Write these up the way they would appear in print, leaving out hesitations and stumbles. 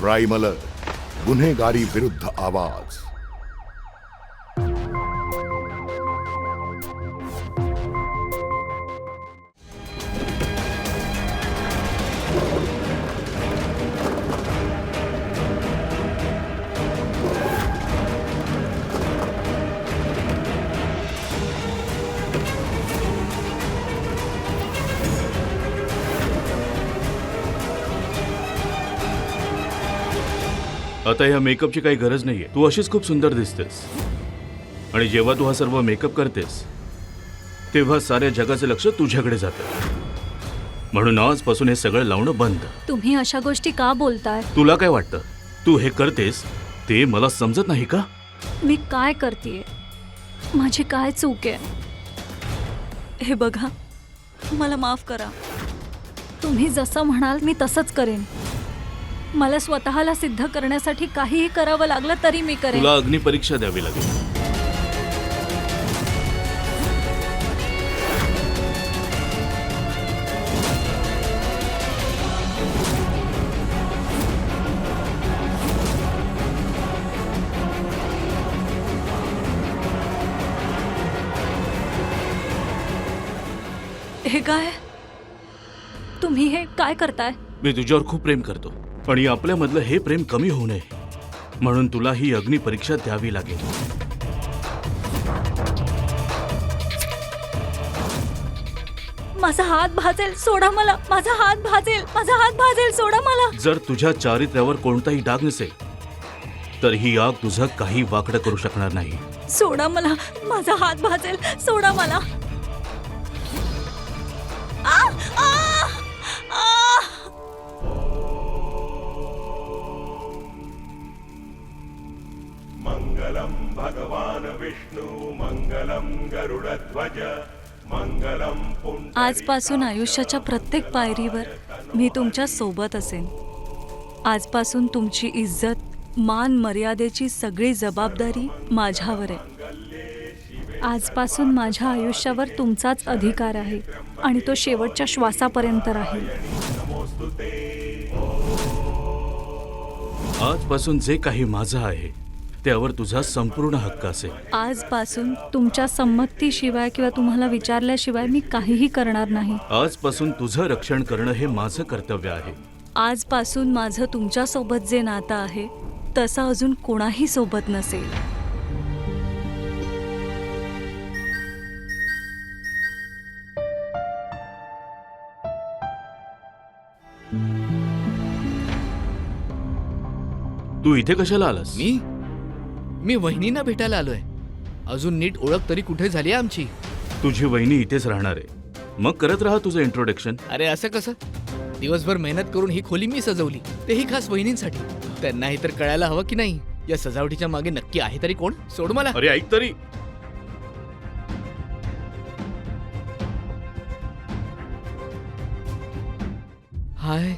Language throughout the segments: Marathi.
क्राईम अलर्ट, गुन्हेगारी विरुद्ध आवाज. आता या मेकअपची काही गरज नाहीये. तू अशीच खूप सुंदर दिसतेस. आणि जेव्हा तू हा सर्व मेकअप करतेस तेव्हा साऱ्या जगाचं लक्ष तुझ्याकडे जातं. म्हणून आजपासून हे सगळं लावणं बंद. तुम्ही अशा गोष्टी का बोलताय? तुला काय वाटतं तू हे करतेस ते मला समजत नाही का? मी काय करतेय? माझी काय चूक आहे? हे बघा, मला माफ करा. तुम्ही जसं म्हणाल मी तसंच करेन. मला स्वतःला सिद्ध करण्यासाठी काहीही करावं लागलं तरी मी करेन. तुला अग्निपरीक्षा द्यावी लागेल. हे काय? तुम्ही हे काय करताय? मी तुझ्यावर खूप प्रेम करतो आणि आपल्यामधलं हे प्रेम कमी होऊ नये म्हणून तुला ही अग्निपरीक्षा द्यावी लागेल. माझा हात भाजेल, सोडा मला. माझा हात भाजेल, माझा हात भाजेल, सोडा मला. जर तुझ्या चारित्र्यावर कोणताही डाग नसेल तर ही आग तुझं काही वाकडं करू शकणार नाही. सोडा मला. माझा हात भाजेल, सोडा मला. आ! आ! आ! मंगलम भगवान विष्णु मंगलम गरुडध्वज मंगलम पुंडरीकाक्ष. आजपासून आयुष्याच्या प्रत्येक पायरीवर मी तुमच्या सोबत असेन. आजपासून तुमची इज्जत, मान मर्यादेची सगळी जबाबदारी माझ्यावर आहे. आजपासून माझ्या आयुष्यावर तुमचाच अधिकार आहे आणि तो शेवटच्या श्वासापर्यंत राहील. आजपासून जे काही माझं आहे त्यावर तुझा संपूर्ण हक्क असेल. आजपासून तुमच्या संमतीशिवाय किंवा तुम्हाला विचारल्याशिवाय मी काहीही करणार नाही. आजपासून तुझं रक्षण करणं हे माझं कर्तव्य आहे. आजपासून माझं तुमच्यासोबत जे नातं आहे तसं अजून कोणाही सोबत नसेल. तू इथे कशाला आलास? मी वहिनींना भेटायला आलोय. अजून नीट ओळख तरी कुठे झाली आमची? तुझी वहिनी इथेच राहणार आहे. मग करत राहा तुझं इंट्रोडक्शन. अरे असं कसं? दिवसभर मेहनत करून ही खोली मी सजवली, तेही खास वहिनींसाठी. त्यांनाही तर कळायला हवं की नाही या सजावटीच्या मागे नक्की आहे तरी कोण? सोड मला. अरे ऐक तरी. हाय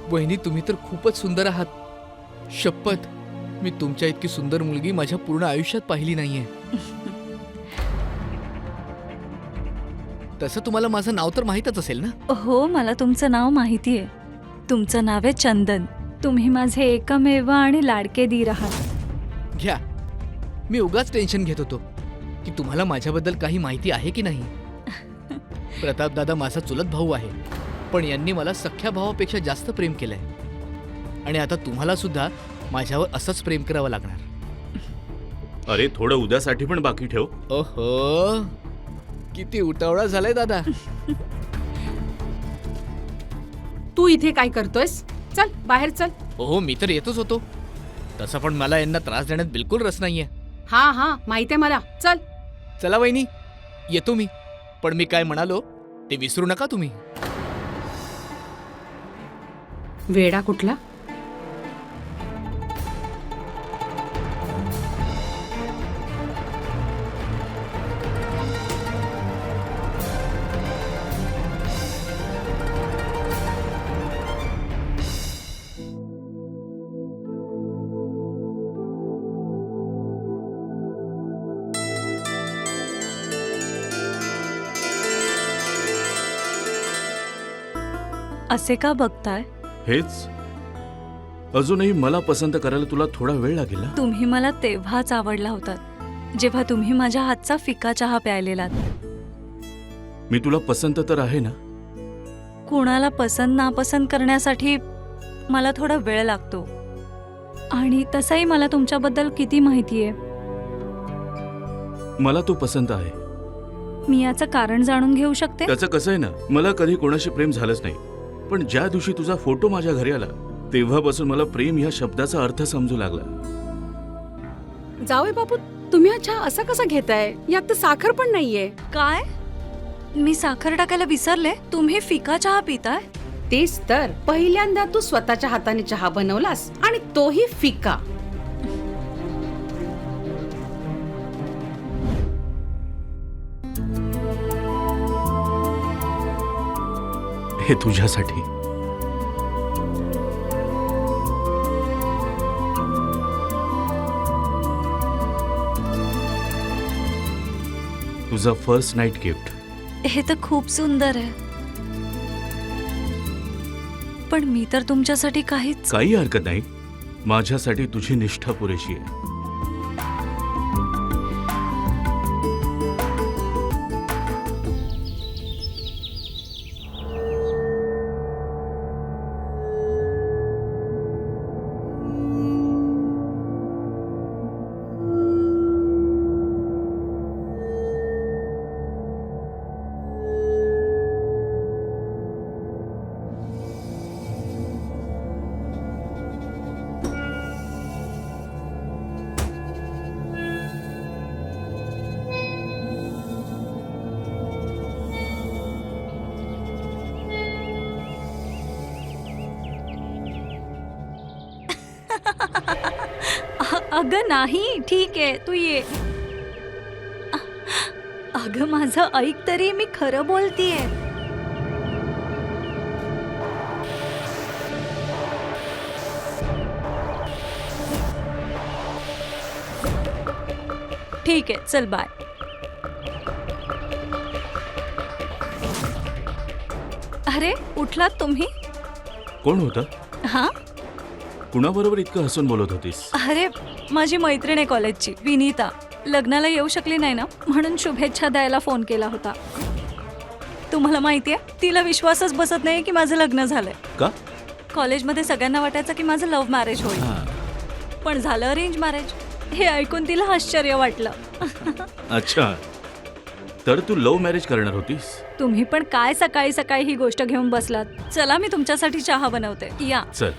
वहिनी, तुम्ही तर खूपच सुंदर आहात. शपथ, मी तुमच्या इतकी सुंदर मुलगी माझ्या पूर्ण आयुष्यात पाहिली नाहीये. तसं तुम्हाला माझं नाव तर माहीतच असेल ना? हो, मला तुमचं नाव माहिती आहे. तुमचं नाव आहे चंदन. तुम्ही माझे एकमेव आणि लाडके दीर आहात. घ्या, मी उगाच टेन्शन घेत होतो की तुम्हाला माझ्याबद्दल काही माहिती आहे की नाही. प्रताप दादा माझा चुलत भाऊ आहे, पण यांनी मला सख्ख्या भावापेक्षा जास्त प्रेम केलंय. आणि आता तुम्हाला सुद्धा माझ्यावर असंच प्रेम करावं लागणार. अरे थोडं उद्यासाठी पण बाकी ठेव. ओहो, किती उतावळा झालाय दादा. तू इथे काय करतोयस? चल बाहेर चल. हो, मी तर येतच होतो. तसं पण मला यांना त्रास देण्यात बिलकुल रस नाहीये. हा माहितीये मला. चल. चला वहिनी, येतो मी. पण मी काय म्हणालो ते विसरू नका तुम्ही. वेडा कुठला? असे का बघताय? हेच अजूनही मला पसंत करायला तुला थोडा वेळ लागेल ना. तुम्ही मला तेव्हाच आवडला होता जेव्हा तुम्ही माझ्या हातचा फिका चहा प्यायलेलात. मी तुला पसंत तर आहे ना. कुणाला पसंत नापसंत करण्यासाठी मला थोडा वेळ लागतो आणि तसंही मला तुमच्याबद्दल किती माहिती आहे. मला तू पसंत आहे. मी याचं कारण जाणून घेऊ शकते? त्याचं कसं आहे ना, मला कधी कोणाशी प्रेम झालंच नाही, पण ज्या दिवशी तुझा फोटो माझ्या घरी आला तेव्हापासून मला प्रेम ह्या शब्दाचा अर्थ समजू लागला. जावई बापू, तुम्ही हा चहा असा कसा घेताय? यात तर साखर पण नाहीये. काय? मी साखर टाकायला विसरले. तुम्ही फिका चहा पिताय? तेच तर, पहिल्यांदा तू स्वतःच्या हाताने चहा बनवलास आणि तोही फिका. हे तुझ्यासाठी. तुझं फर्स्ट नाईट गिफ्ट. हे तर खूप सुंदर आहे, पण मी तर तुमच्यासाठी काहीच. काही हरकत नाही, माझ्यासाठी तुझी निष्ठा पुरेशी आहे. अगं नाही, ठीक आहे, तू ये. अगं माझं ऐक तरी, मी खरं बोलतीये. ठीक आहे, चल बाय. अरे उठलात तुम्ही? कोण होतं? हा, कुणाबरोबर इतकं हसून बोलत होतीस? अरे माझी मैत्रीण आहे कॉलेजची, विनीता. लग्नाला येऊ शकली नाही ना, म्हणून शुभेच्छा द्यायला फोन केला होता. तुम्हाला माहितीये, तिला विश्वासच बसत नाही की माझं लग्न झालंय. का? कॉलेजमध्ये सगळ्यांना वाटायचं की माझं लव्ह मॅरेज होईल, पण झालं अरेंज मॅरेज. हे ऐकून तिला आश्चर्य वाटलं. अच्छा, तर तू लव्ह मॅरेज करणार होतीस? तुम्ही पण काय सकाळी सकाळी ही गोष्ट घेऊन बसलात. चला मी तुमच्यासाठी चहा बनवते, या. चल.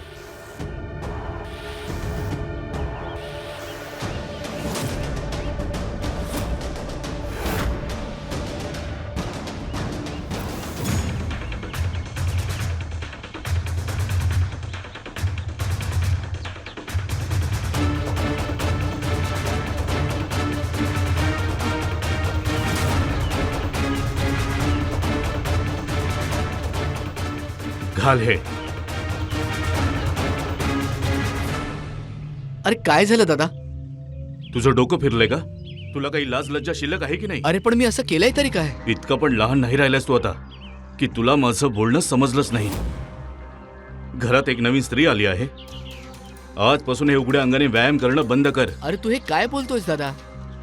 घाल हे. अरे काय झालं दादा? तुझं डोकं फिरलंय का? तुला काही लाज लज्जा शिल्लक आहे की नाही? अरे पण मी असं केलंय तरी काय? इतकं पण लहान नाही राहिलास तू आता की तुला माझं बोलणं समजलंच नाही. घरात एक नवीन स्त्री आली आहे. आजपासून हे उघड्या अंगाने व्यायाम करणं बंद कर. अरे तू हे काय बोलतोयस दादा?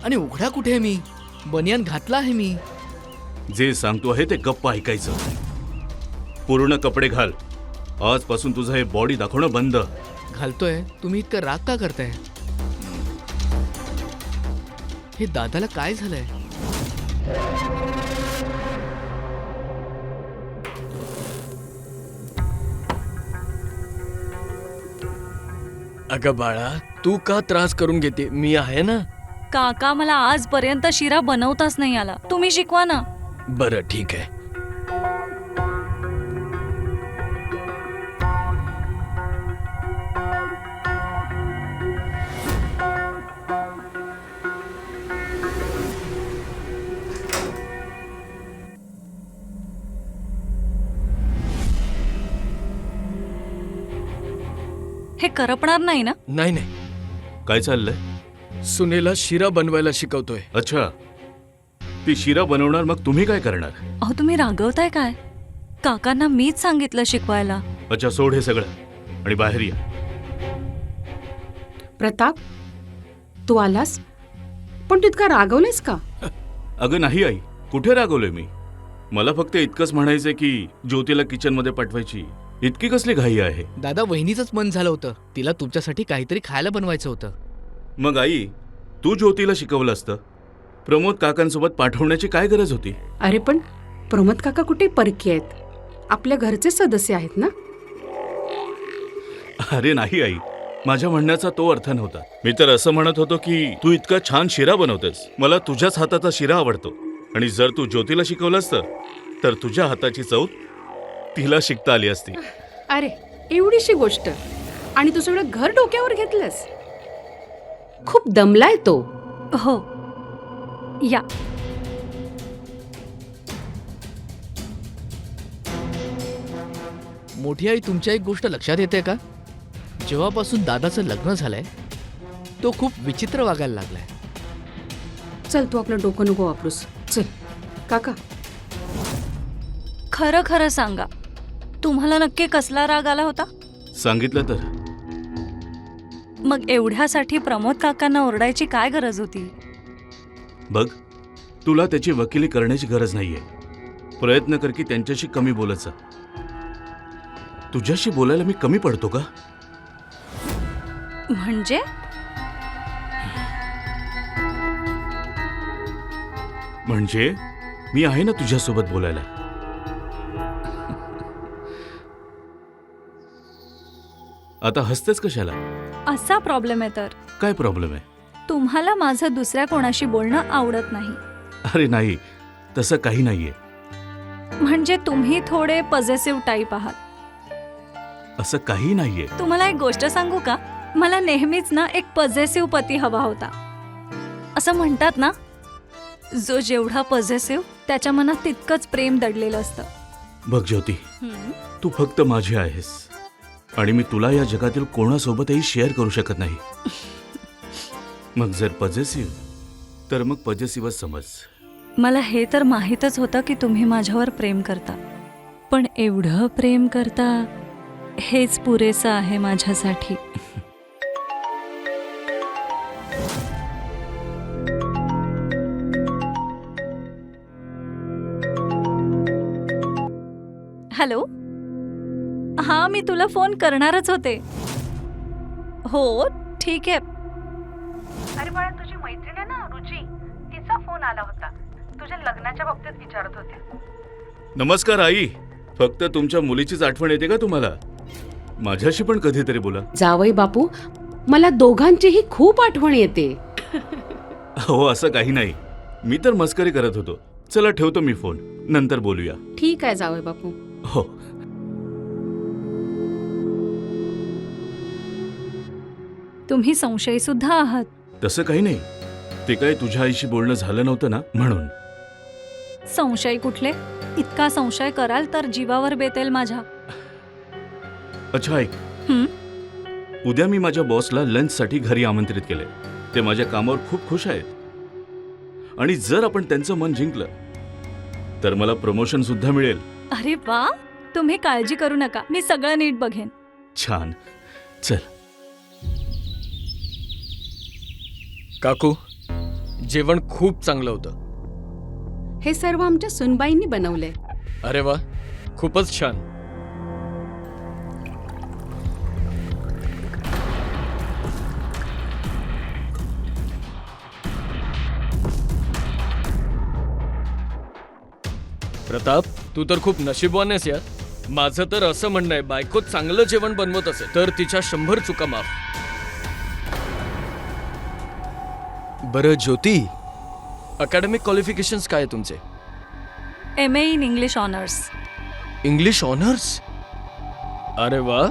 आणि उघडा कुठे आहे मी? बनियान घातला आहे मी. जे सांगतो आहे ते गप्प ऐकायचं. पूर्ण कपडे घाल. आजपासून तुझं हे बॉडी दाखवणं बंद. घालतोय. तुम्ही इतकं राग का करताय? हे दादाला काय झालंय? अगं बाळा, तू का त्रास करून घेते? मी आहे ना. काका, मला आजपर्यंत शिरा बनवताच नाही आला. तुम्ही शिकवा ना. बरं ठीक आहे. हे करपणार नाही ना? नाही नाही, काय चाललंय? सुनेला शिरा बनवायला शिकवतोय. अच्छा, ती शिरा बनवणार, मग तुम्ही काय करणार? अहो तुम्ही रागवताय काय? काकांना मीच सांगितलं शिकवायला. अच्छा, सोड हे सगळं आणि बाहेर या. प्रताप, तू आलास, पण तू इतका रागवलेस का? अगं नाही आई, कुठे रागवलोय मी? मला फक्त इतकंच म्हणायचंय की ज्योतीला किचनमध्ये पाठवायची इतकी कसली घाई आहे? दादा, वहिनीचंच मन झालं होतं, तिला तुमच्यासाठी काहीतरी खायला बनवायचं होतं. मग आई, तू ज्योतीला शिकवलं असतं. प्रमोद काकांसोबत पाठवण्याची काय गरज होती? अरे पण प्रमोद काका कुठे परकी आहेत? आपल्या घरचे सदस्य आहेत ना. अरे नाही आई, माझ्या म्हणण्याचा तो अर्थ नव्हता. मी तर असं म्हणत होतो की तू इतका छान शिरा बनवतेस, मला तुझ्याच हाताचा शिरा आवडतो. आणि जर तू ज्योतीला शिकवलं असतं तर तुझ्या हाताची चव तिला शिकता आली असती. अरे एवढीशी गोष्ट आणि तू सगळं घर डोक्यावर घेतलंस. खूप दमलाय तो. हो, या. मोठी आई, तुमच्या एक गोष्ट लक्षात येते का? जेव्हापासून दादाचं लग्न झालंय तो खूप विचित्र वागायला लागलाय. चल, तू आपलं डोकं नको वापरूस. चल काका. खरं खरं सांगा, तुम्हाला नक्की कसला राग आला होता? सांगितलं तर मग एवढ्यासाठी प्रमोद काकांना ओरडायची काय गरज होती? बघ, तुला त्याची वकिली करण्याची गरज नाहीये. प्रयत्न कर की त्यांच्याशी कमी बोलत जा. तुझ्याशी बोलायला मी कमी पडतो का? म्हणजे म्हणजे मी आहे ना तुझ्यासोबत बोलायला. आता हसतेस कशाला? असा प्रॉब्लेम आहे तर काय प्रॉब्लेम आहे? तुम्हाला माझं दुसऱ्या कोणाशी बोलणं आवडत नाही. अरे नाही, तसं काही नाहीये. म्हणजे तुम्ही थोडे पॉझिटिव्ह टाईप आहात. असं काही नाहीये. तुम्हाला एक गोष्ट सांगू का? मला नेहमीच ना एक पॉझिटिव्ह पती हवा होता. असं म्हणतात ना, जो जेवढा पॉझिटिव्ह त्याच्या मनात तितकंच प्रेम दडलेलं असतं. बघ ज्योती, तू फक्त माझी आहेस आणि मी तुला या जगातील कोणासोबतही शेअर करू शकत नाही. मग जर पॉझिटिव्ह तर मग पॉझिटिव्हच समज. मला हे तर माहीतच होतं की तुम्ही माझ्यावर प्रेम करता, पण एवढं प्रेम करता हेच पुरेसं आहे माझ्यासाठी. हॅलो, हा, मी तुला फोन करणारच होते. हो, ठीक आहे. अरे बाळा, तुझी मैत्रीण आहे ना रुची, तिचा फोन आला होता. तुझ्या लग्नाच्या बाबतीत विचारत होते. नमस्कार आई. फक्त तुमच्या मुलीचीच आठवण येते का तुम्हाला? माझ्याशी पण कधीतरी बोला. जावई बापू, मला दोघांचीही खूप आठवण येते. हो, असं काही नाही. मी तर मस्करी करत होतो. चला ठेवतो मी फोन, नंतर बोलूया. ठीक आहे जावई बापू. हो. तुम्ही संशयी सुद्धा आहात. तसं काही नाही. ते काय तुझ्या आईशी बोलणं झालं नव्हतं ना, म्हणून. संशय कुठले? इतका संशय कराल तर जीवावर बेतेल माझ्या. अच्छा ऐक, हं? उद्या मी माझ्या बॉसला लंचसाठी घरी आमंत्रित केलंय. ते माझ्या कामावर खूप खुश आहेत. आणि जर आपण त्यांचं मन जिंकलं तर मला प्रमोशन सुद्धा मिळेल. अरे वा, तुम्ही काळजी करू नका, मी सगळं नीट बघेन. छान. चल. काकू, जेवण खूप चांगलं होतं. हे सर्व आमच्या सुनबाईंनी बनवलंय. अरे वा, खूपच छान. प्रताप, तू तर खूप नशीबवान आहेस यार. माझं तर असं म्हणणं आहे, बायको चांगलं जेवण बनवत असेल तर तिच्या 100 चुका माफ. बरं ज्योती, अकॅडमिक क्वालिफिकेशन्स काय आहे तुमचे? MA in English honours. English honours? अरे वा.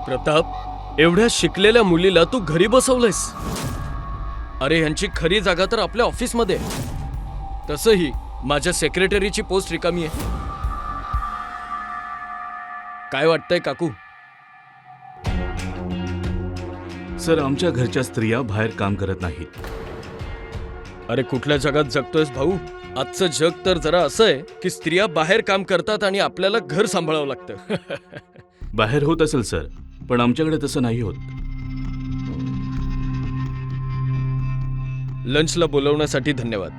प्रताप, एवढ्या शिकलेल्या मुलीला तू घरी बसवलंयस. अरे ह्यांची खरी जागा तर आपल्या ऑफिसमध्ये. तसंही माझ्या सेक्रेटरीची पोस्ट रिकामी आहे. काय वाटतंय काकू? सर, आमच्या घरच्या स्त्रिया बाहेर काम करत नाहीत. अरे कुठल्या जगात जगतोयस भाऊ? आजचं जग तर जरा असं आहे की स्त्रिया बाहेर काम करतात आणि आपल्याला घर सांभाळावं लागतं. बाहेर होत असेल सर, पण आमच्याकडे तसं नाही होत. लंचला बोलवण्यासाठी धन्यवाद.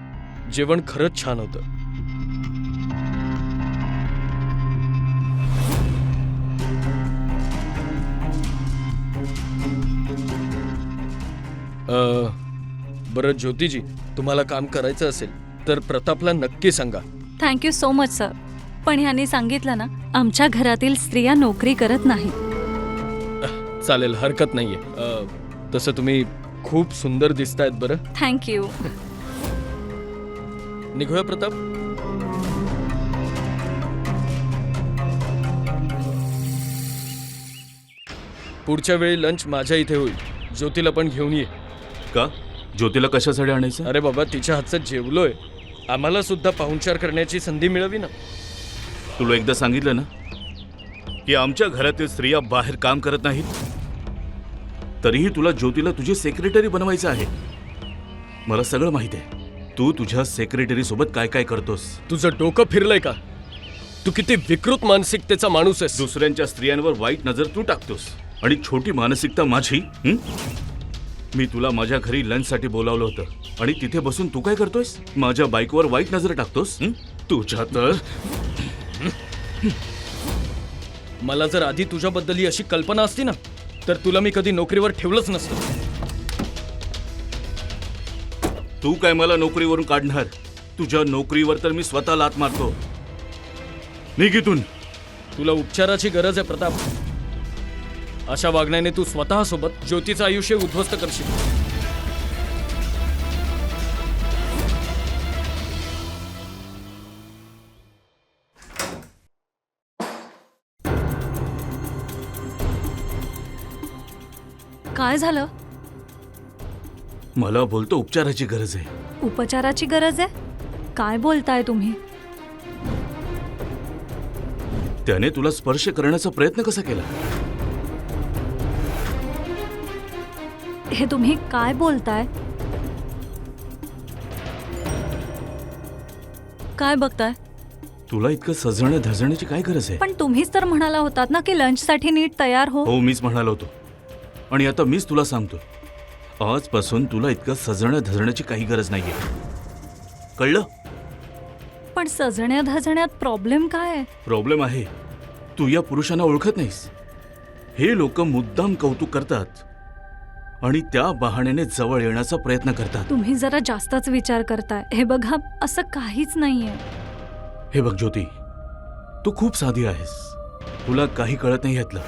जेवण खरंच छान होतं. बरं ज्योतिजी, तुम्हाला काम करायचं असेल तर प्रतापला नक्की सांगा. Thank you so much sir. पण ह्यांनी सांगितलं ना, आमच्या घरातील स्त्रिया नोकरी करत नाहीत. चालेल, हरकत नाहीये. तसं तुम्ही खूप सुंदर दिसतायत. बरं थँक्यू. निघूया प्रताप. पुढच्या वेळी लंच माझ्या इथे होईल. ज्योतीला पण घेऊन ये. का? ज्योतीला कशासाठी आणायचं? अरे बाबा, तिच्या हातचं जेवलोय. आम्हाला सुद्धा पाहुणचार करण्याची संधी मिळावी ना. तुला एकदा सांगितलं ना की आमच्या घरातील स्त्रिया बाहेर काम करत नाहीत, तरीही तुला ज्योतीला तुझी सेक्रेटरी बनवायचं आहे. मला सगळं माहिती आहे. तू तुझ्या सेक्रेटरी सोबत काय काय करतोस. तुझं डोकं फिरलंय का? तू किती विकृत मानसिकतेचा माणूस आहेस. दुसऱ्यांच्या स्त्रियांवर वाईट नजर तू टाकतोस आणि छोटी मानसिकता माझी. मी तुला माझ्या घरी लंचसाठी बोलावलं होतं आणि तिथे बसून तू काय करतोयस? माझ्या बायकोवर वाईट नजर टाकतोस. तुझ्या तर मला जर आधी तुझ्याबद्दल ही अशी कल्पना असती ना, तर तुला मी कधी नोकरीवर ठेवलंच नसतं. तू काय मला नोकरीवरून काढणार? तुझ्या नोकरीवर तर मी स्वतः लात मारतो. निघितून. तुला उपचाराची गरज आहे प्रताप. अशा वागण्याने तू स्वतः सोबत ज्योतीचं आयुष्य उद्ध्वस्त करशील. काय झालं? मला बोलतो उपचाराची गरज आहे. उपचाराची गरज आहे? काय बोलताय तुम्ही? त्याने तुला स्पर्श करण्याचा प्रयत्न कसा केला? हे तुम्ही काय बोलताय? काय बघताय? तुला इतकं सजण्या धजण्याची काय गरज आहे? पण तुम्हीच तर म्हणाला होतात ना की लंचसाठी नीट तयार हो. हो, मीच म्हणालो होतो. आणि आता मीच तुला सांगतो, आजपासून तुला इतकं सजण्या धजण्याची काही गरज नाहीये. कळलं? पण सजण्या धजण्यात प्रॉब्लेम काय आहे? प्रॉब्लेम आहे, तू या पुरुषांना ओळखत नाहीस. हे लोक मुद्दाम कौतुक करतात आणि त्या बहाण्याने जवळ येण्याचा प्रयत्न करतात. तुम्ही जरा जास्तच विचार करताय. हे बघा, असं काहीच नाहीये. हे बघ ज्योती, तू खूप साधी आहेस. तुला काही कळत नाही यातलं.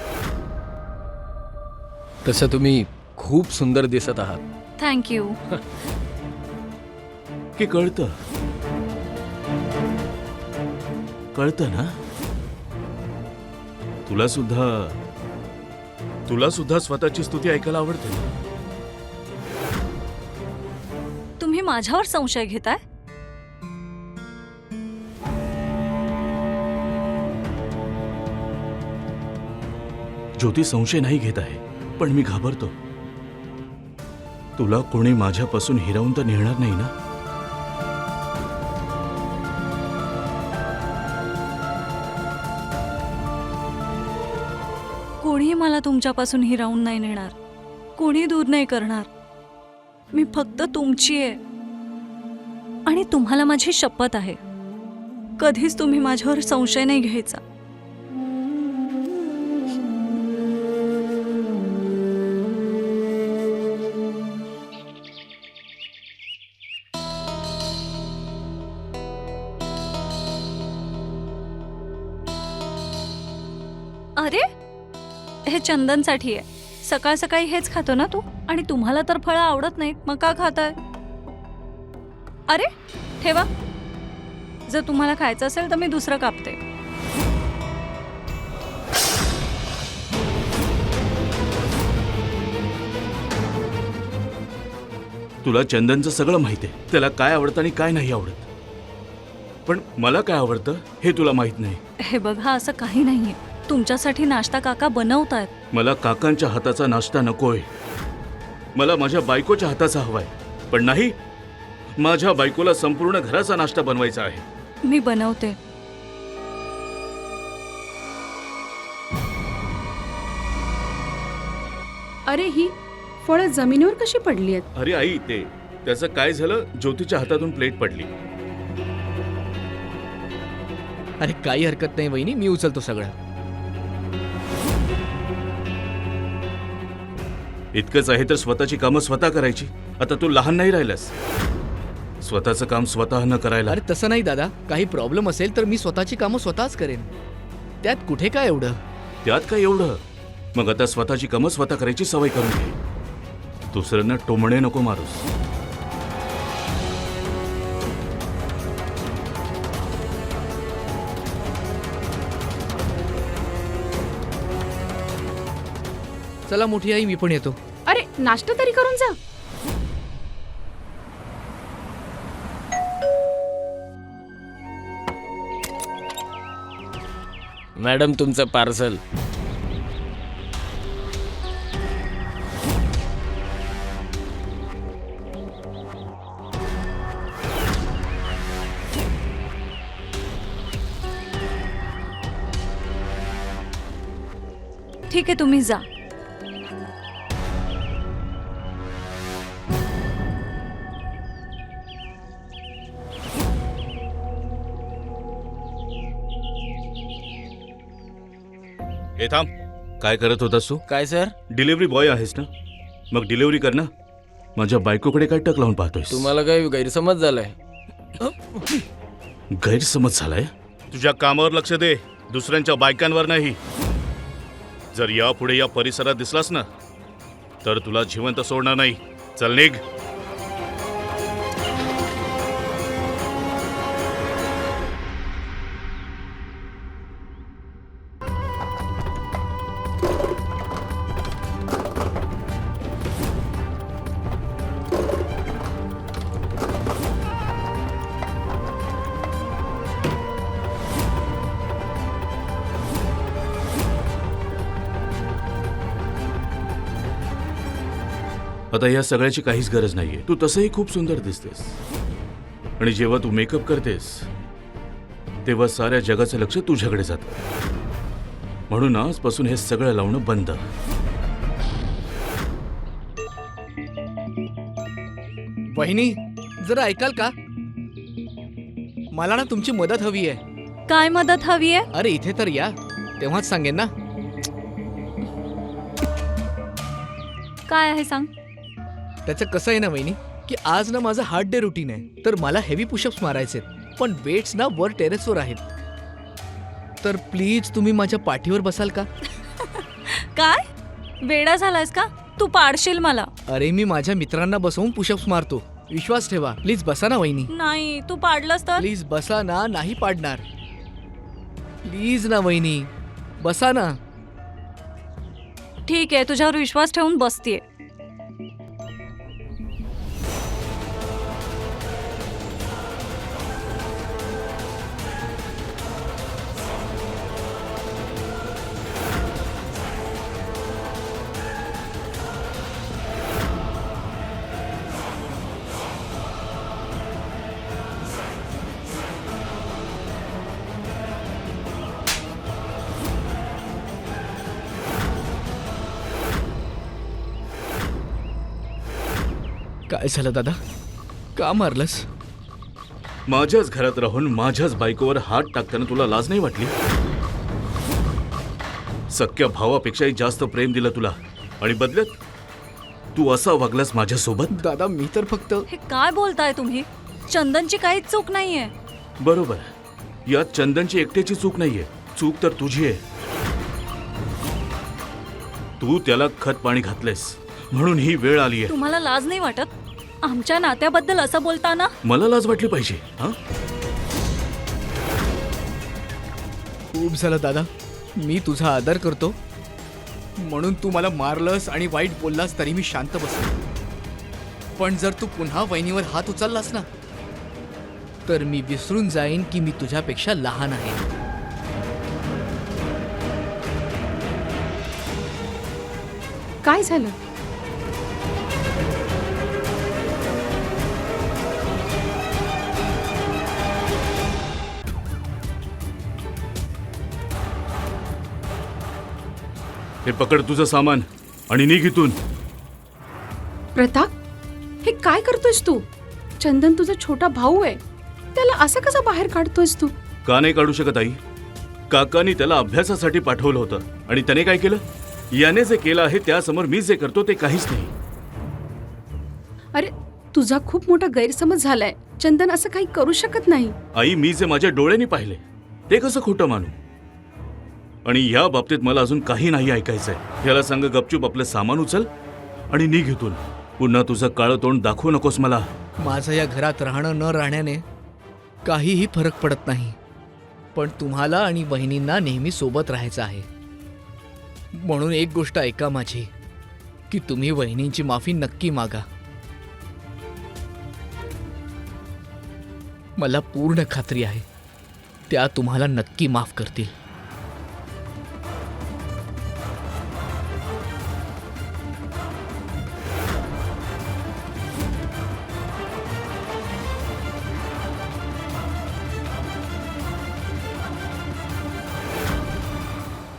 तसं तुम्ही खूप सुंदर दिसत आहात. थँक्यू. की कळतं? कळतं ना? तुला सुद्धा स्वतःची स्तुती ऐकायला आवडते. तुम्ही माझ्यावर संशय घेताय? ज्योती, संशय नाही घेत आहे, पण मी घाबरतो. तुला कोणी माझ्यापासून हिरावून तर नेणार नाही ना? कोणी मला तुमच्यापासून हिरावून नाही नेणार. कोणी दूर नाही करणार. मी फक्त तुमची आहे. आणि तुम्हाला माझी शपथ आहे, कधीच तुम्ही माझ्यावर संशय नाही घ्यायचा. अरे, हे चंदनसाठी आहे. सकाळ सकाळी हेच खातो ना तू? आणि तुम्हाला तर फळं आवडत नाहीत, मग का खाताय? अरे ठेवा. जर तुम्हाला खायचं असेल तर मी दुसरं कापते. तुला चंदनचं सगळं माहिती आहे. त्याला काय आवडतं आणि काय नाही आवडत. पण मला काय आवडतं हे तुला माहित नाही. हे बघा, असं काही नाहीये. तुमच्यासाठी नाश्ता काका बनवतायत. मला काकांच्या हाताचा नाश्ता नकोय. मला माझ्या बायकोच्या हाताचा हवाय. पण नाही, माझ्या बायकोला संपूर्ण घराचा नाश्ता बनवायचा आहे. मी बनवते. अरे, ही फळं जमिनीवर कशी पडली आहेत? अरे आई, ते त्याचं काय झालं, ज्योतीच्या हातातून प्लेट पडली. अरे काही हरकत नाही वहिनी, मी उचलतो सगळं. इतकंच आहे तर स्वतःची कामं स्वतः करायची. आता तू लहान नाही राहिलास. स्वतःचं काम स्वतः न करायला. अरे तसं नाही दादा, काही प्रॉब्लेम असेल तर मी स्वतःची कामं स्वतःच करेन. त्यात कुठे काय एवढं. त्यात काय एवढं. मग आता स्वतःची कामं स्वतः करायची सवय करून घे. दुसऱ्यांना टोमणे नको मारूस. चला मोठी आई, मी पण येतो. अरे नाश्ता तरी करून जा. मॅडम तुमचं पार्सल. ठीक आहे, तुम्ही जा. हे थांब. काय करत होतास तू? काय सर? डिलिव्हरी बॉय आहेस ना, मग डिलिव्हरी कर ना. माझ्या बायकोकडे काय टक लावून पाहतोयस? तुम्हाला काही गैरसमज झालाय? गैरसमज झालाय. तुझ्या कामावर लक्ष दे, दुसऱ्यांच्या बायकांवर नाही. जर यापुढे या परिसरात दिसलास ना तर तुला जिवंत सोडणार नाही. चल निघ. आता या सगळ्याची काहीच गरज नाहीये. तू तसंही खूप सुंदर दिसतेस. आणि जेव्हा तू मेकअप करतेस तेव्हा साऱ्या जगाचं लक्ष तुझ्याकडे जातं. म्हणून आजपासून हे सगळं लावणं बंद. वहिनी जरा ऐकाल का? मला ना तुमची मदत हवी आहे. काय मदत हवी आहे? अरे इथे तर या, तेव्हाच सांगेन ना. काय आहे सांग. त्याचं कसं आहे ना वहिनी, की आज ना माझं हार्ड डे रुटीन आहे. तर मला हेवी पुशअप्स मारायचे आहेत, पण वेट्स ना वर टेरेसवर आहेत. तर प्लीज तुम्ही माझ्या पाठीवर बसाल का? काय वेडा झालायस का? तू पाडशील मला. अरे मी माझ्या मित्रांना बसवून पुशअप्स मारतो, विश्वास ठेवा. प्लीज बसा ना वहिनी. नाही, तू पाडलंस तर. प्लीज बसा ना. नाही पाडणार. प्लीज ना वहिनी, बसा ना. ठीक आहे, तुझ्यावर विश्वास ठेवून बसतीये. काय झालं दादा, का मारलंस? माझ्याच घरात राहून माझ्याच बायकोवर हात टाकताना तुला लाज नाही वाटली? सख्या भावापेक्षाही जास्त प्रेम दिलं तुला आणि बदल्यात तू असा वागलास माझ्यासोबत. दादा मी तर फक्त. हे काय बोलताय तुम्ही? चंदनची काहीच चूक नाहीये. बरोबर, यात चंदनची एकट्याची चूक नाहीये. चूक तर तुझी आहे. तू त्याला खत पाणी घातलेस म्हणून ही वेळ आली आहे. तुम्हाला लाज नाही वाटत आमच्या नात्याबद्दल असं बोलताना? मला लाज वाटली पाहिजे. हा, खूप झालं दादा. मी तुझा आदर करतो म्हणून तू मला मारलंस आणि वाईट बोललास तरी मी शांत बसलो. पण जर तू पुन्हा वहिनीवर हात उचललास ना तर मी विसरून जाईन की मी तुझ्यापेक्षा लहान आहे. काय झालं? हे पकड तुझं सामान आणि निघ इथून. प्रताप, हे काय करतोयस तू? चंदन तुझा छोटा भाऊ आहे, त्याला असं कसं बाहेर काढतोयस तू? का नाही काढू शकत आई? काकांनी त्याला अभ्यासासाठी पाठवलं होतं आणि त्याने काय केलं? याने जे केलं आहे त्यासमोर मी जे करतो ते काहीच नाही. अरे तुझा खूप मोठा गैरसमज झालाय. चंदन असं काही करू शकत नाही. आई, मी जे माझ्या डोळ्यांनी पाहिले ते कसं खोटं मानू? आणि या बाबतीत मला अजून काही नाही ऐकायचंय. याला सांग गपचूप आपलं सामान उचल आणि निघ इथून. पुन्हा तुझं काळं तोंड दाखवू नकोस मला. माझं या घरात राहणं न राहण्याने काहीही फरक पडत नाही, पण तुम्हाला आणि बहिणींना नेहमी सोबत राहायचं आहे. म्हणून एक गोष्ट ऐका माझी, की तुम्ही वहिनींची माफी नक्की मागा. मला पूर्ण खात्री आहे त्या तुम्हाला नक्की माफ करतील.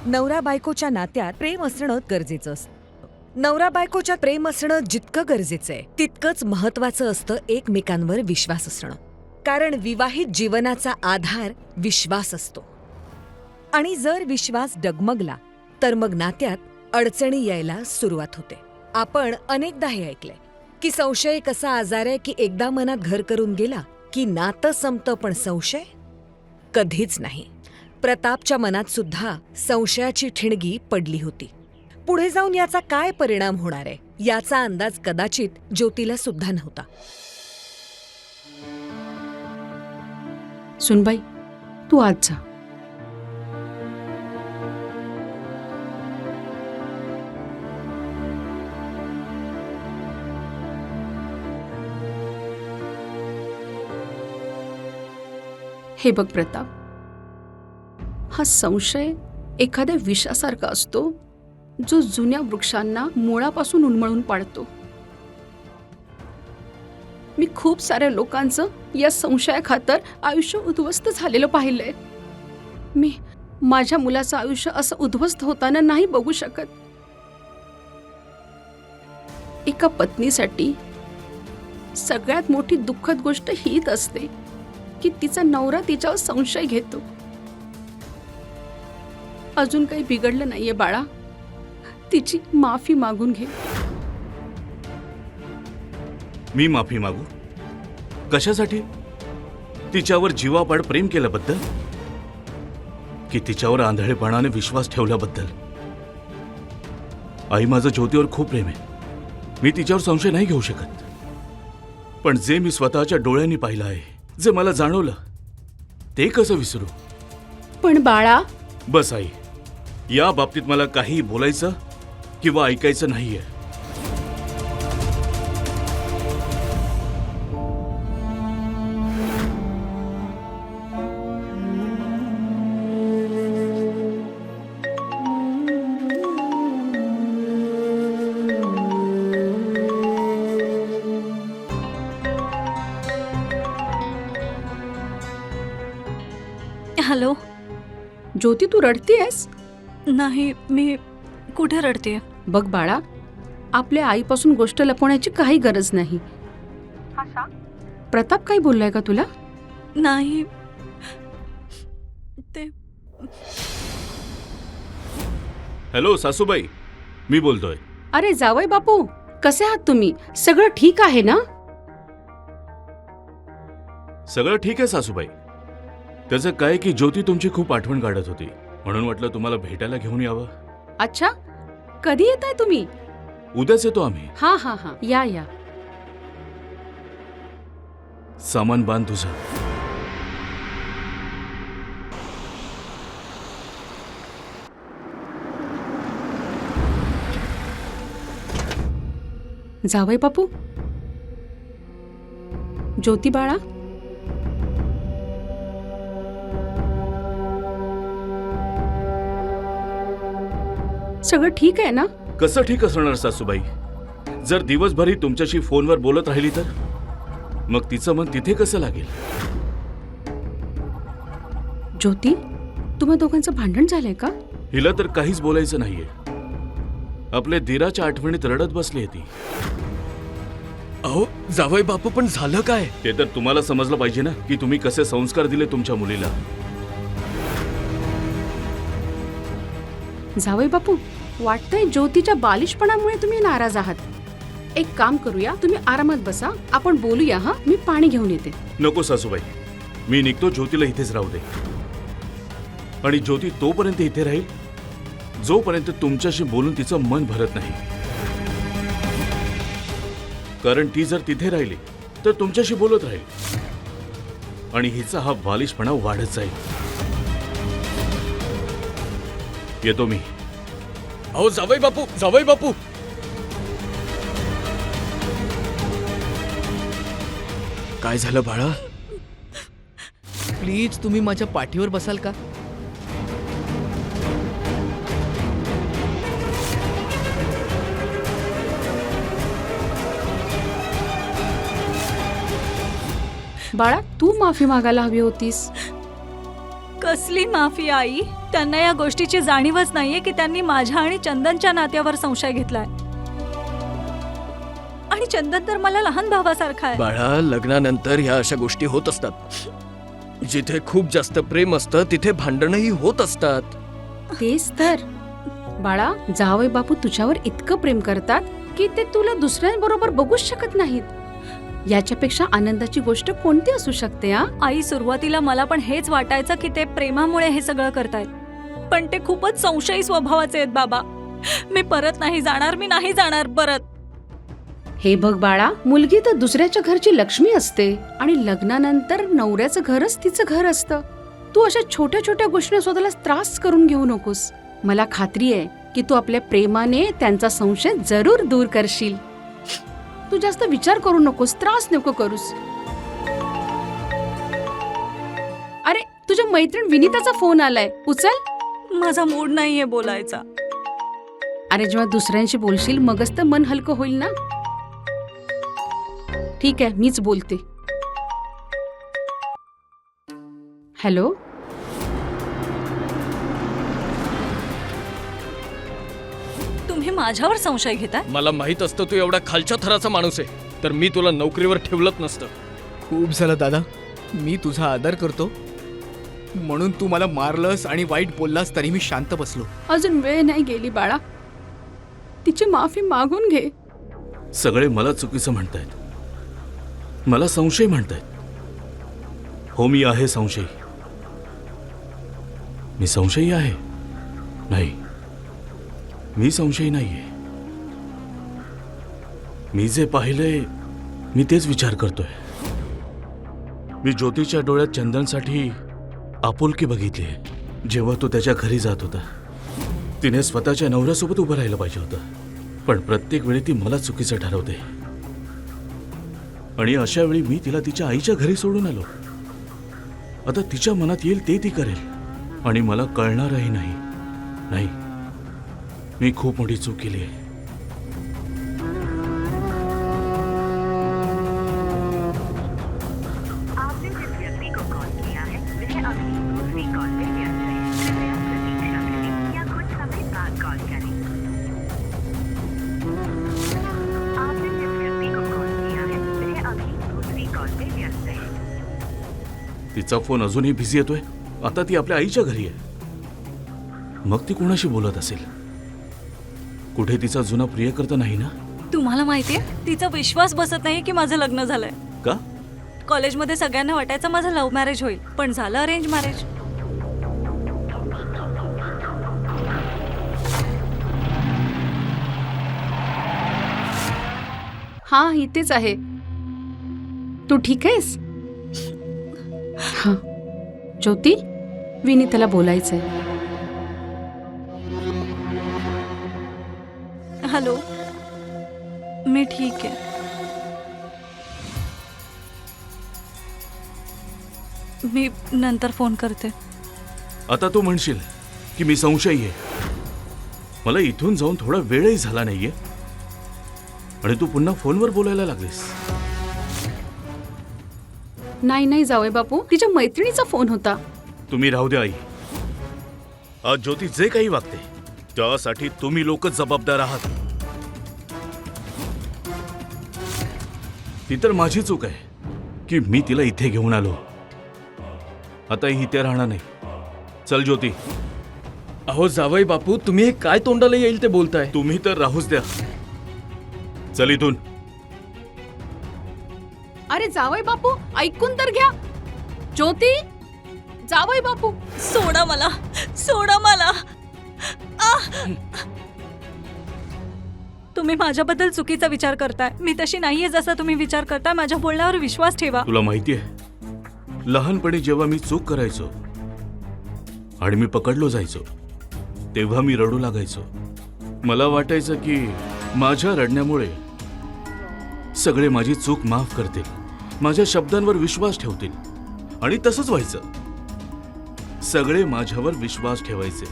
नवरा बायकोच्या नात्यात प्रेम असणं गरजेचं असतं. नवरा बायकोच्या प्रेम असणं जितकं गरजेचं आहे तितकंच महत्वाचं असतं एकमेकांवर विश्वास असणं. कारण विवाहित जीवनाचा आधार विश्वास असतो. आणि जर विश्वास डगमगला तर मग नात्यात अडचणी यायला सुरुवात होते. आपण अनेकदा हे ऐकलंय की संशय एक असा आजार आहे की एकदा मनात घर करून गेला की नातं संपतं, पण संशय कधीच नाही. प्रतापच्या मनात सुद्धा संशयाची ठिणगी पडली होती. पुढे जाऊन याचा काय परिणाम होणार आहे याचा अंदाज कदाचित ज्योतीला सुद्धा नव्हता. सुनबाई, तू आज जा. हे बघ प्रताप, हा संशय एखाद्या विषासारखा असतो जो जुन्या वृक्षांना मुळापासून उन्मळून पाडतो. मी खूप साऱ्या लोकांचं या संशयाखातर आयुष्य उद्ध्वस्त झालेलं पाहिलंय. मी माझ्या मुलाचं आयुष्य असं उद्ध्वस्त होताना नाही बघू शकत. एका पत्नीसाठी सगळ्यात मोठी दुःखद गोष्ट हीच असते की तिचा नवरा तिच्यावर संशय घेतो. अजून काही बिघडलं नाहीये बाळा, तिची माफी मागून घे. मी माफी मागू? कशासाठी? तिच्यावर जीवापाड प्रेम केल्याबद्दल की तिच्यावर आंधळेपणाने विश्वास ठेवल्याबद्दल? आई, माझं ज्योतीवर खूप प्रेम आहे. मी तिच्यावर संशय नाही घेऊ शकत. पण जे मी स्वतःच्या डोळ्यांनी पाहिलं आहे, जे मला जाणवलं, ते कसं विसरू? पण बाळा, बस आई, या बाबतीत मला काही बोलायचं किंवा ऐकायचं नाहीये. हॅलो. ज्योती, तू रडतीयस? नाही, मी कुठे रडतेय? बघ बाळा, आपल्या आईपासून गोष्ट लपवण्याची काही गरज नाही. हा सांग. प्रताप काही बोललाय का तुला? नाही, ते हॅलो सासूबाई, मी बोलतोय. अरे जावई बापू, कसे आहात तुम्ही? सगळं ठीक आहे ना? सगळं ठीक आहे सासूबाई. त्याचं काय की ज्योती तुमची खूप आठवण काढत होती, म्हणून वाटलं तुम्हाला भेटायला घेऊन यावं. अच्छा, कधी येताय तुम्ही? उद्याच येतो आम्ही. हा हा हा, या या. सामान बांध तुझं. जावई बापू, ज्योती बाळा, सगळं ठीक आहे ना? कसं ठीक असणार सासूबाई? जर दिवसभरी तुमच्याशी फोनवर बोलत राहिली तर मग तिचं मन तिथे कसं लागेल? ज्योती, तुम्हा दोघांचं भांडण झालंय का? हिला तर काहीच बोलायचं नाहीये. आपल्या धीराच्या आठवणीत रडत बसली ती. अहो जावई बापू, पण झालं काय? ते तर तुम्हाला समजलं पाहिजे ना की तुम्ही कसे संस्कार दिले तुमच्या मुलीला. जावई बापू, वाटतंय ज्योतीच्या बालिशपणामुळे तुम्ही नाराज आहात. एक काम करूया, तुम्ही आरामात बसा, आपण बोलूया. हा, मी पाणी घेऊन येते. नको सासूबाई, मी निघतो. ज्योतीला इथेच राहू दे. आणि ज्योती तोपर्यंत इथे राहील जोपर्यंत तुमच्याशी बोलून तिचं मन भरत नाही. कारण ती जर तिथे राहिली तर तुमच्याशी बोलत राहील आणि हिचा हा बालिशपणा वाढत जाईल. येतो मी. अहो जावई बापू, जावई बापू. काय झालं बाळा? प्लीज तुम्ही माझ्या पाठीवर बसाल का? बाळा, तू माफी मागायला हवी होतीस. कसली माफी आई? त्यांना या गोष्टीची जाणीवच नाहीये की त्यांनी माझ्या आणि चंदनच्या नात्यावर संशय घेतलाय. आणि चंदन तर मला लहान भावासारखा आहे. बाळा, लग्नानंतर ह्या अशा गोष्टी होत असतात. जिथे खूप जास्त प्रेम असतं तिथे भांडणही होत असतात. तेच तर बाळा, जावई बापू तुझ्यावर इतकं प्रेम करतात की ते तुला दुसऱ्यांबरोबर बघूच शकत नाहीत. याच्यापेक्षा आनंदाची गोष्ट कोणती असू शकते? आई, सुरुवातीला मला पण हेच वाटायचं की ते प्रेमामुळे हे सगळं करतायत, पण ते खूपच संशयी स्वभावाचे आहेत बाबा. मी परत नाही जाणार, मी नाही जाणार परत. हे बघ बाळा, मुलगी तर दुसऱ्याच्या घरची लक्ष्मी असते आणि लग्नानंतर नवऱ्याचं घरच तिचं घर असतं. तू अशा छोट्या छोट्या गोष्टींना स्वतःला त्रास करून घेऊ नकोस. मला खात्री आहे की तू आपल्या प्रेमाने त्यांचा संशय जरूर दूर करशील. तू जास्त विचार करू नकोस, त्रास नको करूस. अरे, तुझ्या मैत्रीण विनीताचा फोन आलाय, उचल. माझा मूड नाहीये बोलायचा. अरे, जेव्हा दुसऱ्यांशी बोलशील मगच तर मन हलकं होईल ना. ठीक आहे, मीच बोलते. हॅलो. तुम्ही माझ्यावर संशय घेताय? मला माहित असतं तू एवढा खालच्या थराचा माणूस आहे तर मी तुला नोकरीवर ठेवलंच नसतं. खूप झालं दादा, मी तुझा आदर करतो म्हणून तू मला मारलंस आणि वाईट बोललास तरी मी शांत बसलो. अजून वेळ नाही गेली बाळा, तिची माफी मागून घे. सगळे मला चुकीचं म्हणतायत, मला संशय म्हणतायत. हो, मी आहे संशयी. मी संशयी आहे? नाही, मी संशयी नाहीये. मी जे पाहिलंय मी तेच विचार करतोय. मी ज्योतीच्या डोळ्यात चंदनसाठी आपुलकी बघितली. जेव्हा तो त्याच्या घरी जात होता तिने स्वतःच्या नवऱ्यासोबत उभं राहिलं पाहिजे होतं, पण प्रत्येक वेळी ती मला चुकीचं ठरवते. आणि अशा वेळी मी तिला तिच्या आईच्या घरी सोडून आलो. आता तिच्या मनात येईल ते ती करेल आणि मला कळणारही नाही. नाही, मी खूप मोठी चूक केली आहे. आपने जिस व्यक्ति को कॉल किया है वह अभी दूसरी कॉल पे व्यस्त है. कृपया प्रतीक्षा करें या कुछ समय बाद कॉल करें. आपने जिस व्यक्ति को कॉल किया है वह अभी दूसरी कॉल पे व्यस्त है. तिचा फोन अजूनही बिझी येतोय. आता ती आपल्या आईच्या घरी आहे. मग ती कोणाशी बोलत असेल? कुठे तिचा जुना प्रियकर्ता नाही ना? तुम्हाला माहितीये, तिचा विश्वास बसत नाही की माझं लग्न झालंय. का? कॉलेजमध्ये सगळ्यांना वाटायचं माझं लव्ह मॅरेज होईल, पण झालं अरेंज मॅरेज. हा, इथेच आहे. तू ठीक आहेस? हा, ज्योती, विनीताला बोलायचंय. हॅलो, मी ठीक आहे. मी नंतर फोन करते. आता तू म्हणशील की मी संशयी आहे. मला इथून जाऊन थोडा वेळही झाला नाहीये आणि तू पुन्हा फोनवर बोलायला लागलीस. नाही नाही जावई बापू, तिच्या मैत्रिणीचा फोन होता. तुम्ही राहू द्या आई. आज ज्योती जे काही वागते त्यासाठी तुम्ही लोकच जबाबदार आहात. ती तर माझी चूक आहे की मी तिला इथे घेऊन आलो. आता ही इथे राहणार नाही. चल ज्योती. अहो जावई बापू, तुम्ही हे काय तोंडाला येईल ते बोलताय? तुम्ही तर राहूच द्या. चल इथून. अरे जावई बापू, ऐकून तर घ्या. ज्योती, जावई बापू. सोडा मला, सोडा मला. तुम्ही माझ्याबद्दल चुकीचा विचार करताय. मी तशी नाहीये जसा तुम्ही विचार करताय. माझ्या बोलण्यावर विश्वास ठेवा. तुला माहितीये, लहानपणी जेव्हा मी चूक करायचो आणि मी पकडलो जायचो तेव्हा मी रडू लागायचो. मला वाटायचं की माझ्या रडण्यामुळे सगळे माझी चूक माफ करतील, माझ्या शब्दांवर विश्वास ठेवतील. आणि तसंच व्हायचं. सगळे माझ्यावर विश्वास ठेवायचे.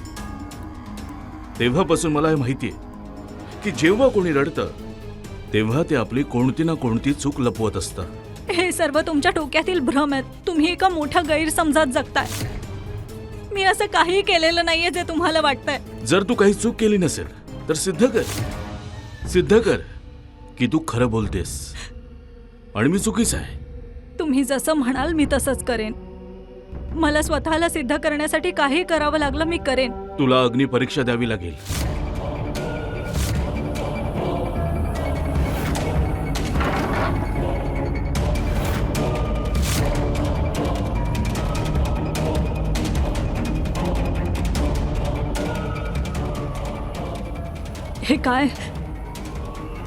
तेव्हापासून मला हे माहितीये की जेव्हा कोणी रडतं तेव्हा ते आपली कोणती ना कोणती चूक लपवत असतं. हे सर्व तुमच्या डोक्यातील भ्रम आहेत. तुम्ही एका मोठ्या गैरसमजात जगताय. मी असं काही केलेलं नाहीये जे तुम्हाला वाटतंय. जर तू काही चूक केली नसेल तर सिद्ध कर की तू खरं बोलतेस आणि मी चुकीच आहे. तुम्ही जसं म्हणाल मी तसंच करेन. मला स्वतःला सिद्ध करण्यासाठी काही करावं लागलं मी करेन. तुला अग्निपरीक्षा द्यावी लागेल. हे काय?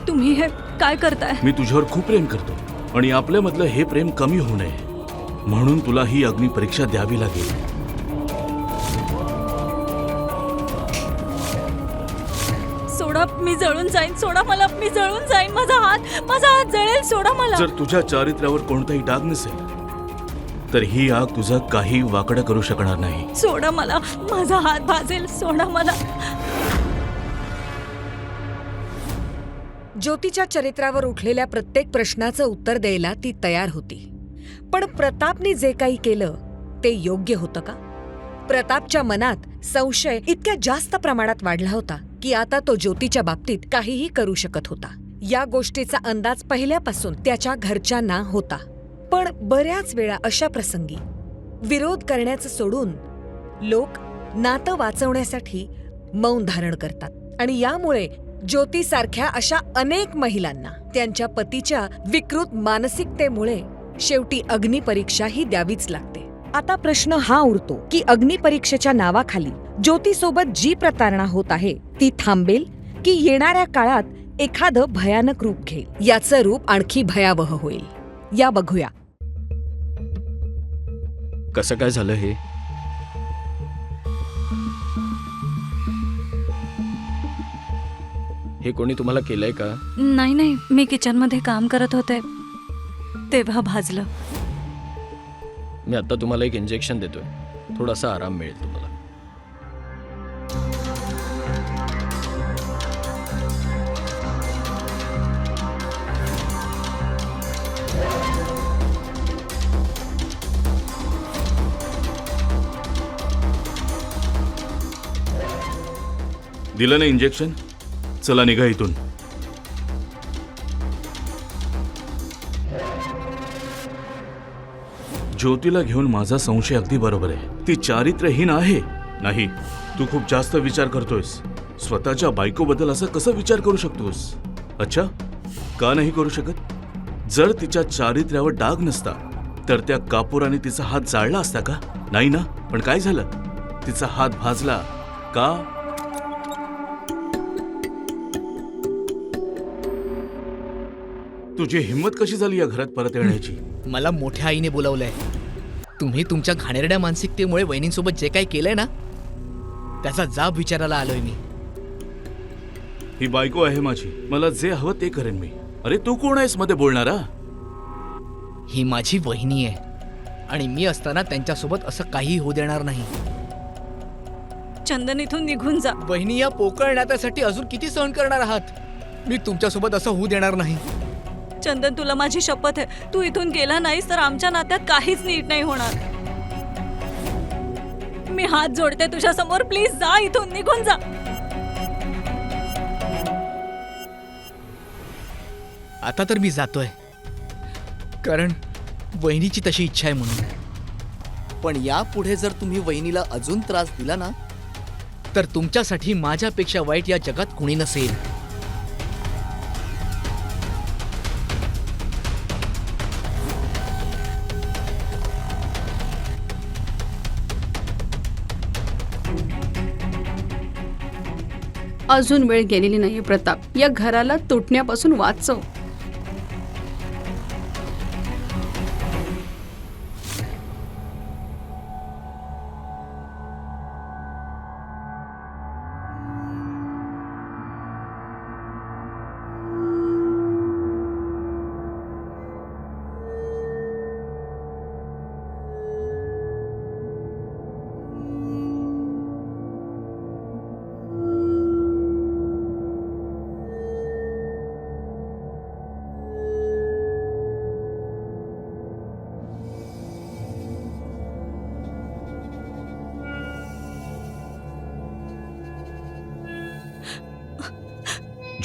तुम्ही हे काय करताय? मी तुझ्यावर खूप प्रेम करतो आणि आपल्यामधलं हे प्रेम कमी होऊ नये म्हणून तुला ही अग्निपरीक्षा द्यावी लागेल. सोडा, मी जळून जाईन. सोडा मला, मी जळून जाईन. माझा हात जळेल. सोडा मला. जर तुझ्या चारित्र्यावर कोणताही डाग नसेल तर ही आग तुझं काही वाकडं करू शकणार नाही. सोडा मला. माझा हात भाजेल. सोडा मला. ज्योतीच्या चरित्रावर उठलेल्या प्रत्येक प्रश्नाचं उत्तर द्यायला ती तयार होती. पण प्रतापने जे काही केलं ते योग्य होतं का? प्रतापच्या मनात संशय इतक्या जास्त प्रमाणात वाढला होता की आता तो ज्योतीच्या बाबतीत काहीही करू शकत होता. या गोष्टीचा अंदाज पहिल्यापासून त्याच्या घरच्यांना होता. पण बऱ्याच वेळा अशा प्रसंगी विरोध करण्याचं सोडून लोक नातं वाचवण्यासाठी मौन धारण करतात आणि यामुळे ज्योतीसारख्या अशा अनेक महिलांना त्यांच्या पतीच्या विकृत मानसिकतेमुळे शेवटी अग्निपरीक्षा ही द्यावीच लागते. आता प्रश्न हा उरतो की अग्निपरीक्षेच्या नावाखाली ज्योतीसोबत जी प्रतारणा होत आहे ती थांबेल की येणाऱ्या काळात एखादं भयानक रूप घेईल. याचं रूप आणखी भयावह होईल. या बघूया. कसं काय झालं हे? हे कोणी तुम्हाला केलंय का? नाही, मी किचनमध्ये काम करत होते तेव्हा भाजलं. मी आता तुम्हाला एक इंजेक्शन देतोय. थोडासा आराम मिळेल तुम्हाला. दिलं ना इंजेक्शन? चला निघा इथून. ज्योतीला घेऊन माझा संशय अगदी बरोबर आहे. ती चारित्र्यहीन आहे. नाही, तू खूप जास्त विचार करतोयस. स्वतःच्या बायकोबद्दल असं कसं विचार करू शकतोस? अच्छा, का नाही करू शकत? जर तिच्या चारित्र्यावर डाग नसता तर त्या कापुराने तिचा हात जाळला असता का? नाही ना. पण काय झालं? तिचा हात भाजला का? तुझी हिंमत कशी झाली या घरात परत येण्याची? मला मोठ्या आईने बोलावलंय. तुम्ही तुमच्या घाणेरड्या मानसिकतेमुळे वहिनींसोबत जे काही केलंय ना त्याचा जाब विचारायला आलोय मी. ही बायको आहे माझी. मला जे हवं ते करेन मी. अरे तू कोण आहेस मध्ये बोलणारा? ही माझी वहिनी आहे आणि मी असताना त्यांच्यासोबत असं काही होऊ देणार नाही. चंदन, इथून निघून जा. वहिनी, या पोकळ नात्यासाठी अजून किती सहन करणार आहात? मी तुमच्यासोबत असं होऊ देणार नाही. चंदन, तुला माझी शपथ आहे. तू इथून गेला नाहीस तर आमच्या नात्यात काहीच नीट नाही होणार. मी हात जोडते तुझ्या समोर. प्लीज जा इथून. निघून जा. आता तर मी जातोय कारण वहिनीची तशी इच्छा आहे म्हणून. पण यापुढे जर तुम्ही वहिनीला अजून त्रास दिला ना, तर तुमच्यासाठी माझ्यापेक्षा वाईट या जगात कुणी नसेल. अजून वेळ गेलेली नाहीये प्रताप. या घराला तुटण्यापासून वाचव.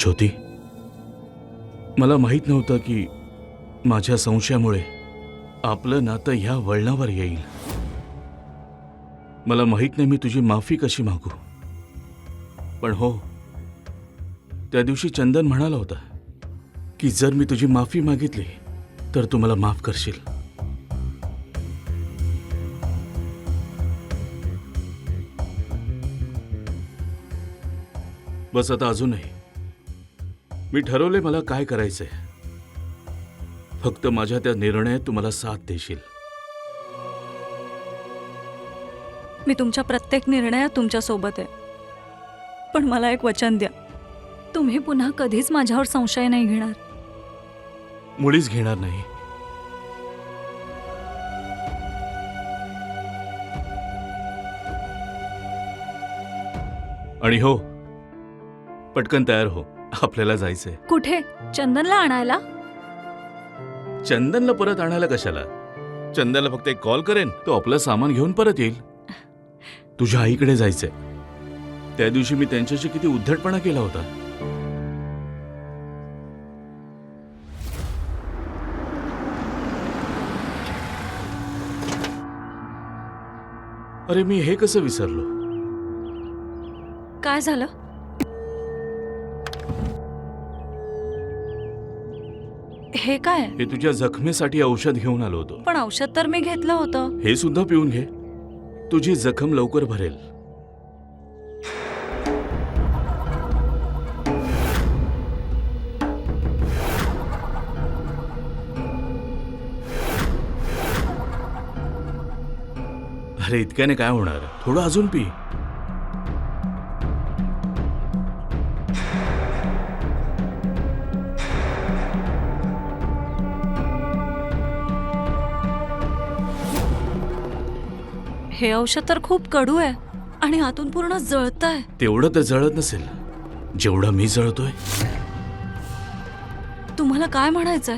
ज्योती, मला माहीत नव्हतं की माझ्या संशयामुळे आपलं नातं ह्या वळणावर येईल. मला माहीत नाही मी तुझी माफी कशी मागू. पण हो, त्या दिवशी चंदन म्हणाला होता की जर मी तुझी माफी मागितली तर तू मला माफ करशील. बस आता अजूनही मी ठरवले मला काय करायचंय. फक्त माझ्या त्या निर्णयात तू मला साथ देशील. मी तुमच्या प्रत्येक निर्णयात तुमच्या सोबत आहे. पण मला एक वचन द्या, तुम्ही पुन्हा कधीच माझ्यावर संशय नाही घेणार. मुळीच घेणार नाही. आणि हो, पटकन तयार हो, आपल्याला जायचंय. कुठे? चंदनला आणायला? चंदनला परत आणायला कशाला? चंदनला फक्त एक कॉल करेन, तो आपलं सामान घेऊन परत येईल. तुझ्या आईकडे जायचंय. त्या दिवशी मी त्यांच्याशी किती उद्धटपणा केला होता. अरे मी हे कसं विसरलो. काय झालं? हे काय? हे तुझ्या जखमेसाठी औषध घेऊन आलो होतो. पण औषध तर मी घेतलं होतं. हे सुद्धा पिऊन घे, तुझी जखम लवकर भरेल. अरे इतक्याने काय होणार, थोडं अजून पी. हे औषध तर खूप कडू आहे आणि आतून पूर्ण जळतंय. तेवढं तर जळत नसेल जेवढं मी जळतोय. तुम्हाला काय म्हणायचंय?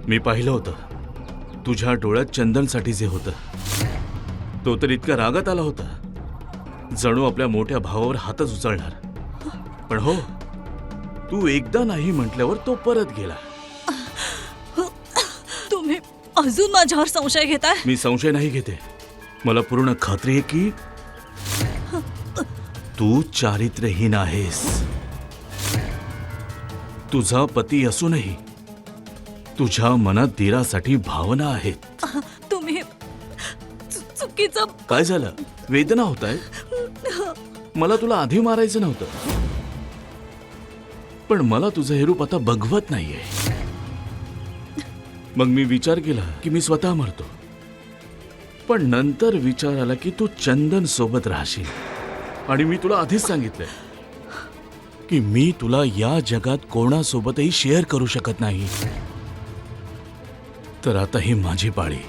मी पाहिलं होतं तुझ्या डोळ्यात चंदनसाठी जे होतं, तो तर इतका रागात आला होता जणू आपल्या मोठ्या भावावर हातच उचलणार. पण हो, तू एकदा नाही म्हटल्यावर तो परत गेला. तुम्ही अजून माझ्यावर संशय घेताय? मी संशय नाही घेते. मला पूर्ण खात्री आहे की तू चारित्र्यहीन आहेस. तुझा पती असूनही तुझ्या मनात धीरासाठी भावना आहेत. तुम्ही चुकीचं. काय झालं? वेदना होत आहेत? मला तुला आधी मारायचं नव्हतं, पण मला तुझं हे रूप आता बघवत नाहीये. मग मी विचार केला की मी स्वतः मरतो. पण नंतर विचार आला की तू चंदन सोबत राहशील. आणि मी तुला आधीच सांगितलंय की मी तुला या जगात कोणासोबतही शेअर करू शकत नाही. तर आता ही माझी पाळी.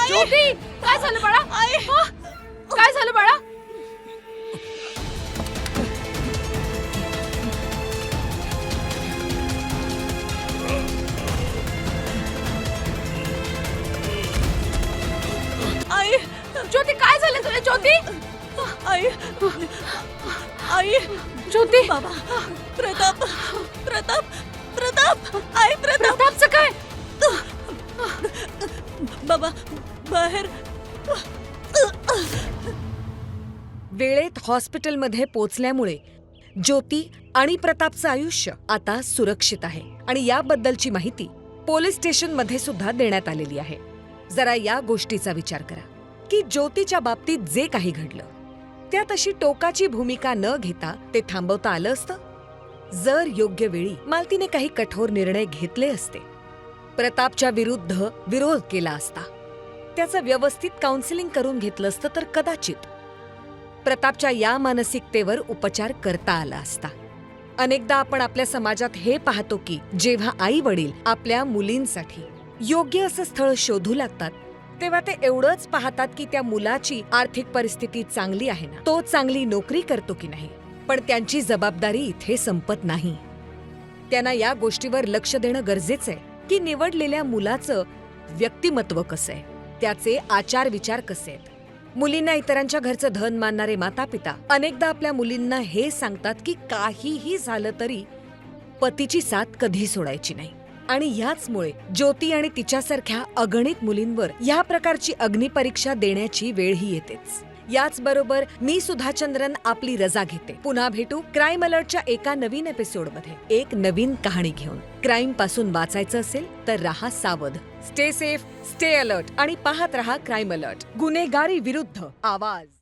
ज्योती, काय झालं बाळा? काय झालं बाळा? आई, ज्योती काय झालं तुला ज्योती? आई, आई, ज्योती बाबा, प्रताप, प्रताप, प्रताप, आई, प्रताप, प्रतापचं काय? बाबा, बाहेर. वेळेत हॉस्पिटलमध्ये पोचल्यामुळे ज्योती आणि प्रतापचं आयुष्य आता सुरक्षित आहे आणि याबद्दलची माहिती पोलीस स्टेशनमध्ये सुद्धा देण्यात आलेली आहे. जरा या गोष्टीचा विचार करा की ज्योतीच्या बाबतीत जे काही घडलं त्यात अशी टोकाची भूमिका न घेता ते थांबवता आलं असतं. जर योग्य वेळी मालतीने काही कठोर निर्णय घेतले असते, प्रतापच्या विरुद्ध विरोध केला असता, त्याचं व्यवस्थित काउन्सिलिंग करून घेतलं असतं, तर कदाचित प्रतापच्या या मानसिकतेवर उपचार करता आला असता. अनेकदा आपण आपल्या समाजात हे पाहतो की जेव्हा आई वडील आपल्या मुलींसाठी योग्य असं स्थळ शोधू लागतात तेव्हा ते एवढंच पाहतात की त्या मुलाची आर्थिक परिस्थिती चांगली आहे ना, तो चांगली नोकरी करतो की नाही. पण त्यांची जबाबदारी इथे संपत नाही. त्यांना या गोष्टीवर लक्ष देणं गरजेचं आहे की निवडलेल्या मुलाचं व्यक्तिमत्व कसं आहे, त्याचे आचार विचार कसे आहेत. मुलींना इतरांच्या घरचं धन मानणारे माता पिता अनेकदा आपल्या मुलींना हे सांगतात की काहीही झालं तरी पतीची साथ कधी सोडायची नाही. आणि ह्याचमुळे ज्योती आणि तिच्यासारख्या अगणित मुलींवर या प्रकारची अग्निपरीक्षा देण्याची वेळही येतेच. याचबरोबर मी सुधा चंद्रन आपली रजा घेते. पुन्हा भेटू क्राईम अलर्टच्या एका नवीन एपिसोडमध्ये एक नवीन कहाणी घेऊन. क्राईम पासून वाचायचं असेल तर राहा सावध. स्टे सेफ, स्टे अलर्ट आणि पाहत रहा क्राईम अलर्ट, गुन्हेगारी विरुद्ध आवाज.